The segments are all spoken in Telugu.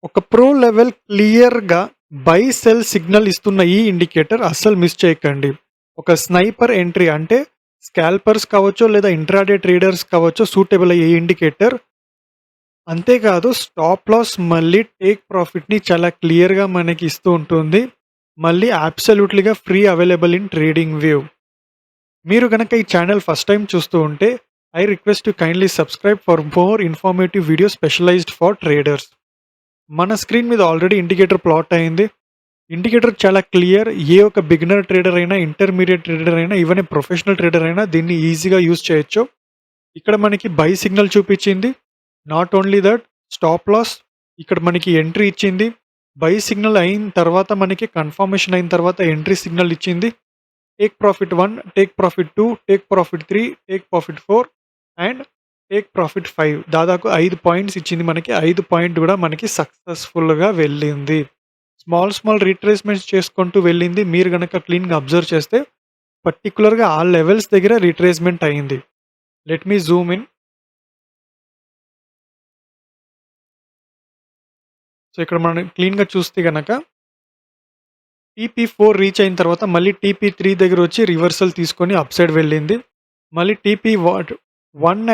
ఒక ప్రో లెవెల్ క్లియర్‌గా బై, సెల్ సిగ్నల్ ఇస్తున్న ఈ ఇండికేటర్ అస్సలు మిస్ చేయకండి. ఒక స్నైపర్ ఎంట్రీ అంటే స్కాల్పర్స్ కావచ్చు లేదా ఇంట్రాడే ట్రేడర్స్ కావచ్చు సూటబుల్ అయ్యే ఇండికేటర్. అంతేకాదు స్టాప్ లాస్ మళ్ళీ టేక్ ప్రాఫిట్‌ని చాలా క్లియర్‌గా మనకి ఇస్తూ ఉంటుంది. మళ్ళీ అబ్సల్యూట్‌లీగా free available in trading view. మీరు గనక ఈ ఛానల్ ఫస్ట్ టైమ్ చూస్తూ ఉంటే I request you kindly subscribe for more informative videos specialized for traders. మన స్క్రీన్ మీద ఆల్రెడీ ఇండికేటర్ ప్లాట్ అయింది. ఇండికేటర్ చాలా క్లియర్. ఏ ఒక బిగినర్ ట్రేడర్ అయినా, ఇంటర్మీడియట్ ట్రేడర్ అయినా, ఈవెన్ ఏ ప్రొఫెషనల్ ట్రేడర్ అయినా దీన్ని ఈజీగా యూజ్ చేయొచ్చు. ఇక్కడ మనకి బై సిగ్నల్ చూపించింది. Not only that, stop loss ఇక్కడ మనకి ఎంట్రీ ఇచ్చింది. బై సిగ్నల్ అయిన తర్వాత మనకి కన్ఫర్మేషన్ అయిన తర్వాత ఎంట్రీ సిగ్నల్ ఇచ్చింది. Take profit 1, take profit 2, take profit 3, take profit 4 and take profit 5. దాదాపు 5 పాయింట్స్ ఇచ్చింది మనకి. 5 పాయింట్ కూడా మనకి సక్సెస్‌ఫుల్‌గా వెళ్ళింది. స్మాల్ రిట్రేస్‌మెంట్స్ చేసుకుంటూ వెళ్ళింది. మీరు గనక క్లీన్‌గా అబ్జర్వ్ చేస్తే పర్టిక్యులర్‌గా ఆ లెవెల్స్ దగ్గర రిట్రేస్‌మెంట్ అయింది. Let me Zoom in. So, ఇక్కడ మనం క్లీన్‌గా చూస్తే గనక టీపీ4 రీచ్ అయిన తర్వాత మళ్ళీ టీపీ3 దగ్గర వచ్చి రివర్సల్ తీసుకొని అప్ సైడ్ వెళ్ళింది. మళ్ళీ టీపీ1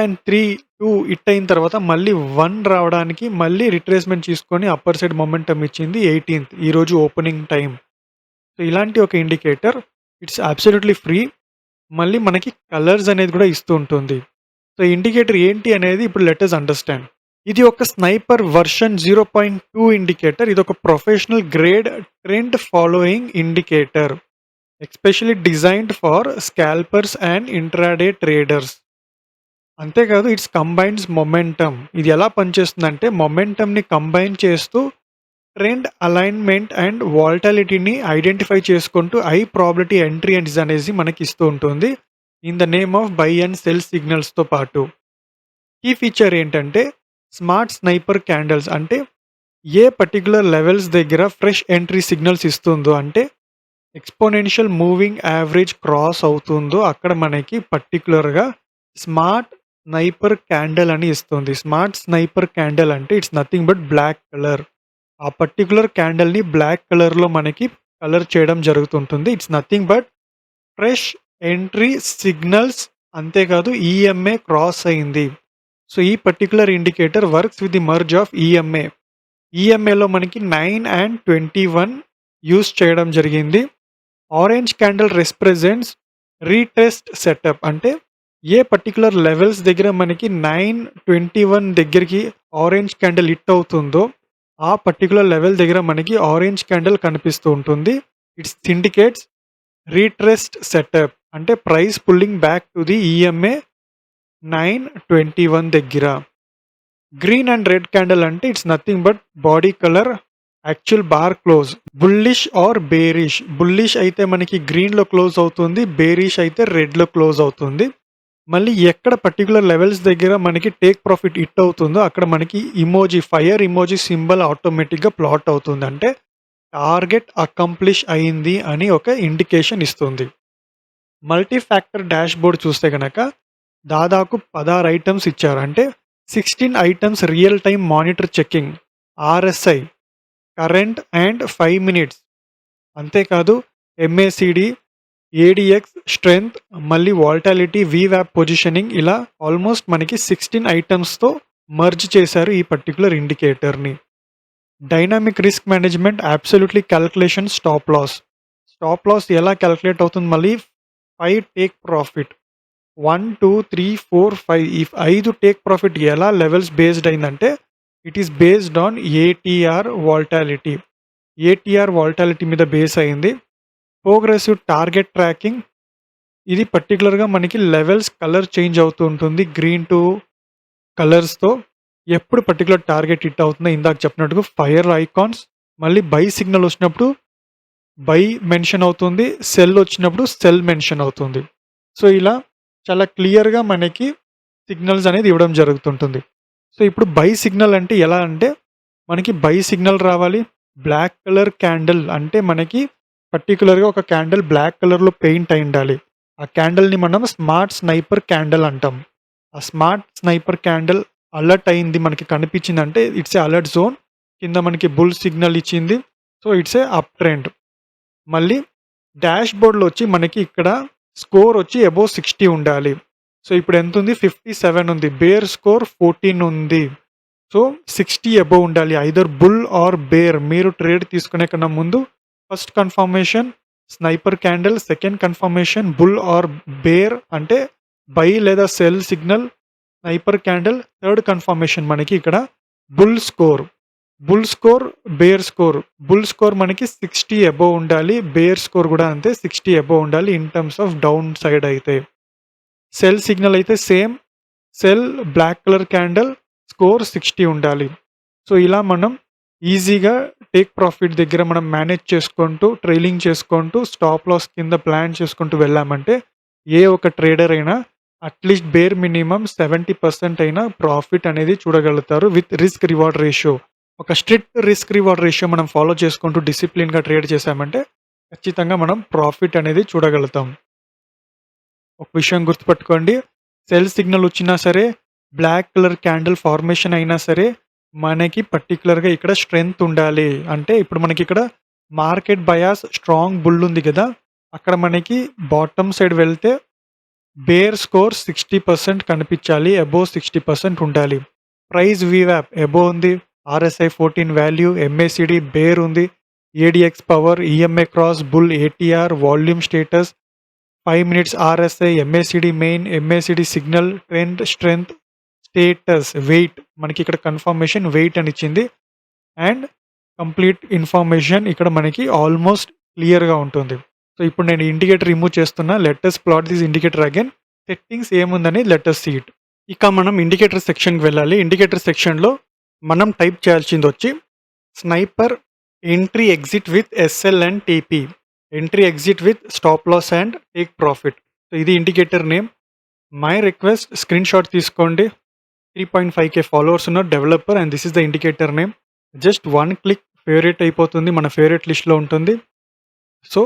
అండ్ 3, 2 హిట్ అయిన తర్వాత మళ్ళీ 1 రావడానికి మళ్ళీ రిట్రేస్‌మెంట్ తీసుకొని అప్పర్ సైడ్ మొమెంటమ్ ఇచ్చింది 18థ్ ఈరోజు ఓపెనింగ్ టైం. సో, ఇలాంటి ఒక ఇండికేటర్ ఇట్స్ అబ్సల్యూట్‌లీ ఫ్రీ. మళ్ళీ మనకి కలర్స్ అనేది కూడా ఇస్తూ ఉంటుంది. సో, ఇండికేటర్ ఏంటి అనేది ఇప్పుడు లెట్ అస్ అండర్‌స్టాండ్. ఇది ఒక స్నైపర్ వర్షన్ 0.2 ఇండికేటర్. ఇది ఒక professional grade trend following indicator. Especially designed for scalpers and intraday traders. అంతేకాదు ఇట్స్ కంబైన్స్ మొమెంటమ్. ఇది ఎలా పనిచేస్తుందంటే మొమెంటమ్‌ని కంబైన్ చేస్తూ ట్రెండ్ అలైన్‌మెంట్ అండ్ వాలటాలిటీని ఐడెంటిఫై చేసుకుంటూ హై ప్రాబబిలిటీ ఎంట్రీస్ అనేసి మనకి ఇస్తూ ఉంటుంది. In the name of buy and sell సిగ్నల్స్‌తో పాటు. ఈ ఫీచర్ ఏంటంటే స్మార్ట్ స్నైపర్ క్యాండిల్స్ అంటే ఏ పర్టిక్యులర్ లెవెల్స్ దగ్గర ఫ్రెష్ ఎంట్రీ సిగ్నల్స్ ఇస్తుందో అంటే ఎక్స్పోనెన్షియల్ మూవింగ్ యావరేజ్ క్రాస్ అవుతుందో అక్కడ మనకి పర్టిక్యులర్గా స్మార్ట్ స్నైపర్ క్యాండిల్ అని ఇస్తుంది. స్మార్ట్ స్నైపర్ క్యాండిల్ అంటే it's nothing but black colour. ఆ పర్టిక్యులర్ క్యాండిల్ని బ్లాక్ కలర్లో మనకి కలర్ చేయడం జరుగుతుంటుంది. It's nothing but fresh entry signals. అంతేకాదు ఈఎంఏ క్రాస్ అయింది. సో, ఈ particular indicator works with the merge of EMA. ఈఎంఏలో మనకి 9 అండ్ 21 యూస్ చేయడం జరిగింది. Orange candle represents retest setup. అంటే ఏ పర్టిక్యులర్ లెవెల్స్ దగ్గర మనకి 9, 21 దగ్గరికి ఆరెంజ్ క్యాండిల్ హిట్ అవుతుందో ఆ పర్టిక్యులర్ లెవెల్ దగ్గర మనకి ఆరెంజ్ క్యాండిల్ కనిపిస్తూ ఉంటుంది. It's indicates retest setup. అంటే price pulling back to the EMA 921 దగ్గర. గ్రీన్ అండ్ రెడ్ క్యాండిల్ అంటే it's nothing but body colour actual bar close. Bullish or bearish. Bullish అయితే మనకి గ్రీన్లో క్లోజ్ అవుతుంది. బేరిష్ అయితే రెడ్లో క్లోజ్ అవుతుంది. మళ్ళీ ఎక్కడ పర్టికులర్ లెవెల్స్ దగ్గర మనకి టేక్ ప్రాఫిట్ హిట్ అవుతుందో అక్కడ మనకి ఇమోజీ, ఫైర్ ఇమోజీ సింబల్ ఆటోమేటిక్గా ప్లాట్ అవుతుంది. అంటే టార్గెట్ అకంప్లిష్ అయింది అని ఒక ఇండికేషన్ ఇస్తుంది. మల్టీ ఫ్యాక్టర్ డాష్ బోర్డ్ చూస్తే కనుక దాదాపు 16 ఐటమ్స్ ఇచ్చారు. అంటే 16 items real time monitor checking, RSI, current and 5 minutes. అంతేకాదు ఎంఏసిడి, ఏడిఎక్స్, స్ట్రెంగ్త్, మళ్ళీ వాల్టాలిటీ, వీవ్యాప్ పొజిషనింగ్ ఇలా ఆల్మోస్ట్ మనకి 16 ఐటమ్స్తో మర్జ్ చేశారు ఈ పర్టికులర్ ఇండికేటర్ని. Dynamic risk management, absolutely calculation, stop loss. Stop loss ఎలా క్యాలిక్యులేట్ అవుతుంది? మళ్ళీ 5 టేక్ ప్రాఫిట్, 1, 2, 3, 4, 5. ఈ 5 టేక్ ప్రాఫిట్ ఎలా లెవెల్స్ బేస్డ్ అయిందంటే it is based on ATR volatility. ATR volatility మీద బేస్ అయింది. Progressive target tracking. ఇది పర్టికులర్గా మనకి లెవెల్స్ కలర్ చేంజ్ అవుతూ ఉంటుంది గ్రీన్ టు కలర్స్తో. ఎప్పుడు పర్టికులర్ టార్గెట్ హిట్ అవుతుందో ఇందాక చెప్పినట్టుగా ఫైర్ ఐకాన్స్. మళ్ళీ బై సిగ్నల్ వచ్చినప్పుడు బై మెన్షన్ అవుతుంది, సెల్ వచ్చినప్పుడు సెల్ మెన్షన్ అవుతుంది. సో, ఇలా చాలా క్లియర్గా మనకి సిగ్నల్స్ అనేది ఇవ్వడం జరుగుతుంటుంది. సో, ఇప్పుడు బై సిగ్నల్ అంటే ఎలా అంటే మనకి బై సిగ్నల్ రావాలి. బ్లాక్ కలర్ క్యాండిల్ అంటే మనకి పర్టికులర్గా ఒక క్యాండిల్ బ్లాక్ కలర్లో పెయింట్ అయి ఉండాలి. ఆ క్యాండిల్ని మనం స్మార్ట్ స్నైపర్ క్యాండిల్ అంటాం. ఆ స్మార్ట్ స్నైపర్ క్యాండిల్ అలర్ట్ అయింది మనకి కనిపించిందంటే ఇట్స్ ఏ అలర్ట్ జోన్. కింద మనకి బుల్ సిగ్నల్ ఇచ్చింది. So, it's a up trend. మళ్ళీ డాష్‌బోర్డ్‌లో వచ్చి మనకి ఇక్కడ స్కోర్ వచ్చి అబోవ్ 60 ఉండాలి. సో, ఇప్పుడు ఎంతుంది? 57 ఉంది. బేర్ స్కోర్ 14 ఉంది. సో, 60 అబోవ్ ఉండాలి. Either bull or bear. మీరు ట్రేడ్ తీసుకునే కన్నా ముందు first confirmation sniper candle, second confirmation bull or bear అంటే బై లేదా sell signal, sniper candle, third confirmation మనకి ఇక్కడ bull score. Bull score, bear score. Bull score మనకి 60 అబోవ్ ఉండాలి. బేర్ స్కోర్ కూడా అంతే 60 అబోవ్ ఉండాలి in terms of down side అయితే. సెల్ సిగ్నల్ అయితే same. Sell black colour candle score 60 ఉండాలి. సో, ఇలా మనం ఈజీగా టేక్ ప్రాఫిట్ దగ్గర మనం మేనేజ్ చేసుకుంటూ, ట్రైలింగ్ చేసుకుంటూ, స్టాప్ లాస్ కింద ప్లాన్ చేసుకుంటూ వెళ్ళామంటే ఏ ఒక ట్రేడర్ అయినా అట్‌లీస్ట్ బేర్ మినిమమ్ 70% అయినా ప్రాఫిట్ అనేది చూడగలుగుతారు విత్ రిస్క్ రివార్డ్ రేషియో. ఒక స్ట్రిక్ట్ రిస్క్ రివార్డ్ రేషియో మనం ఫాలో చేసుకుంటూ డిసిప్లిన్‌గా ట్రేడ్ చేశామంటే ఖచ్చితంగా మనం ప్రాఫిట్ అనేది చూడగలుగుతాం. ఒక విషయం గుర్తుపెట్టుకోండి. సెల్ సిగ్నల్ వచ్చినా సరే, బ్లాక్ కలర్ క్యాండిల్ ఫార్మేషన్ అయినా సరే, మనకి పర్టిక్యులర్‌గా ఇక్కడ స్ట్రెంగ్త్ ఉండాలి. అంటే ఇప్పుడు మనకిక్కడ మార్కెట్ బయాస్ స్ట్రాంగ్ బుల్ ఉంది గదా! అక్కడ మనకి బాటమ్ సైడ్ వెళ్తే బేర్ స్కోర్ 60% కనిపించాలి. అబోవ్ 60% ఉండాలి. ప్రైస్ వీవాప్ అబోవ్ ఉంది. ఆర్ఎస్ఐ 14 వాల్యూ, ఎంఏసిడి బేర్ ఉంది. ADX power, EMA cross, bull, ATR, volume status, 5 minutes RSI, MACD main, MACD signal, trend, strength, status, weight. మనకి ఇక్కడ కన్ఫర్మేషన్ వెయిట్ అని ఇచ్చింది. అండ్ కంప్లీట్ ఇన్ఫర్మేషన్ ఇక్కడ మనకి ఆల్మోస్ట్ క్లియర్‌గా ఉంటుంది. సో, ఇప్పుడు నేను ఇండికేటర్ రిమూవ్ చేస్తున్నా. Let us plot this indicator again. Settings ఏముందని లెట్ అస్ సీ ఇట్. ఇక మనం ఇండికేటర్ సెక్షన్‌కి వెళ్ళాలి. ఇండికేటర్ సెక్షన్‌లో మనం టైప్ చేయాల్సింది వచ్చి sniper entry exit with SL and TP. Entry exit with stop loss and take profit. So, ఇది indicator name. My request screen shot తీసుకోండి. 3.5K ఫాలోవర్స్ ఉన్న developer and this is the indicator name. Just 1 click favourite అయిపోతుంది. మన ఫేవరెట్ లిస్ట్‌లో ఉంటుంది. సో,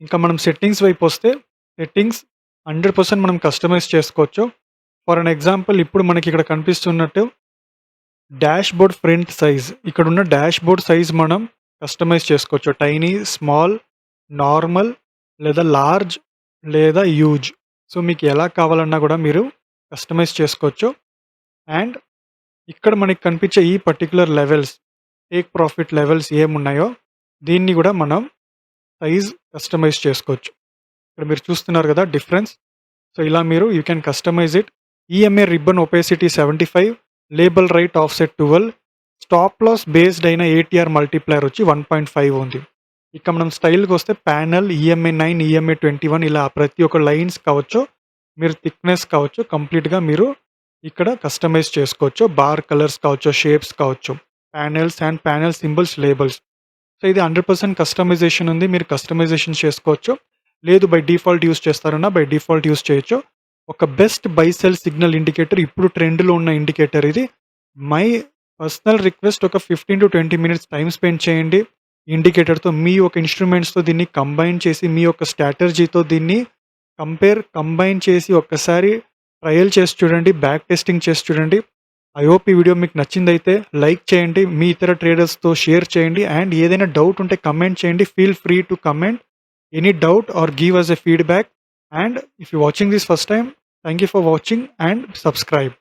ఇంకా మనం సెట్టింగ్స్ వైపు వస్తే సెట్టింగ్స్ 100% మనం కస్టమైజ్ చేసుకోవచ్చు. ఫర్ అన్ ఎగ్జాంపుల్ ఇప్పుడు మనకి ఇక్కడ కనిపిస్తున్నట్టు డాష్‌బోర్డ్ ఫ్రంట్ సైజ్. ఇక్కడున్న డాష్‌బోర్డ్ సైజ్ మనం కస్టమైజ్ చేసుకోవచ్చు. టైనీ, స్మాల్, నార్మల్ లేదా లార్జ్ లేదా హ్యూజ్. సో, మీకు ఎలా కావాలన్నా కూడా మీరు కస్టమైజ్ చేసుకోవచ్చు. అండ్ ఇక్కడ మనకి కనిపించే ఈ particular levels, take profit levels ఏమున్నాయో దీన్ని కూడా మనం సైజ్ కస్టమైజ్ చేసుకోవచ్చు. ఇక్కడ మీరు చూస్తున్నారు కదా డిఫరెన్స్. సో, ఇలా మీరు you can customise it. EMA ribbon opacity 75, label right offset 12, stop loss based అయిన ఏటీఆర్ మల్టిప్లైర్ వచ్చి 1.5 ఉంది. ఇక మనం స్టైల్‌కి వస్తే ప్యానెల్, ఈఎంఏ 9, ఈఎంఏ 21 ఇలా ప్రతి ఒక్క లైన్స్ కావచ్చు, మీరు థిక్‌నెస్ కావచ్చు, కంప్లీట్‌గా మీరు ఇక్కడ కస్టమైజ్ చేసుకోవచ్చు. బార్ కలర్స్ కావచ్చు, షేప్స్ కావచ్చు, panels and panel symbols, labels. So, ఇది 100% కస్టమైజేషన్ ఉంది. మీరు కస్టమైజేషన్ చేసుకోవచ్చు. లేదు బై డిఫాల్ట్ యూజ్ చేస్తారన్నా బై డిఫాల్ట్ యూజ్ చేయొచ్చు. ఒక best buy sell signal indicator ఇప్పుడు ట్రెండ్‌లో ఉన్న ఇండికేటర్ ఇది. మై పర్సనల్ రిక్వెస్ట్ ఒక 15-20 మినిట్స్ టైమ్ స్పెండ్ చేయండి. ఇండికేటర్‌తో మీ యొక్క ఇన్‌స్ట్రుమెంట్స్‌తో దీన్ని కంబైన్ చేసి మీ యొక్క స్ట్రాటజీతో దీన్ని కంబైన్ చేసి ఒక్కసారి ట్రయల్ చేసి చూడండి. బ్యాక్ టెస్టింగ్ చేసి చూడండి. ఐ హోప్ ఈ వీడియో మీకు నచ్చిందైతే లైక్ చేయండి. మీ ఇతర ట్రేడర్స్‌తో షేర్ చేయండి. అండ్ ఏదైనా డౌట్ ఉంటే కమెంట్ చేయండి. Feel free to comment any doubt or give us a feedback. And if you're watching this first time, thank you for watching and subscribe.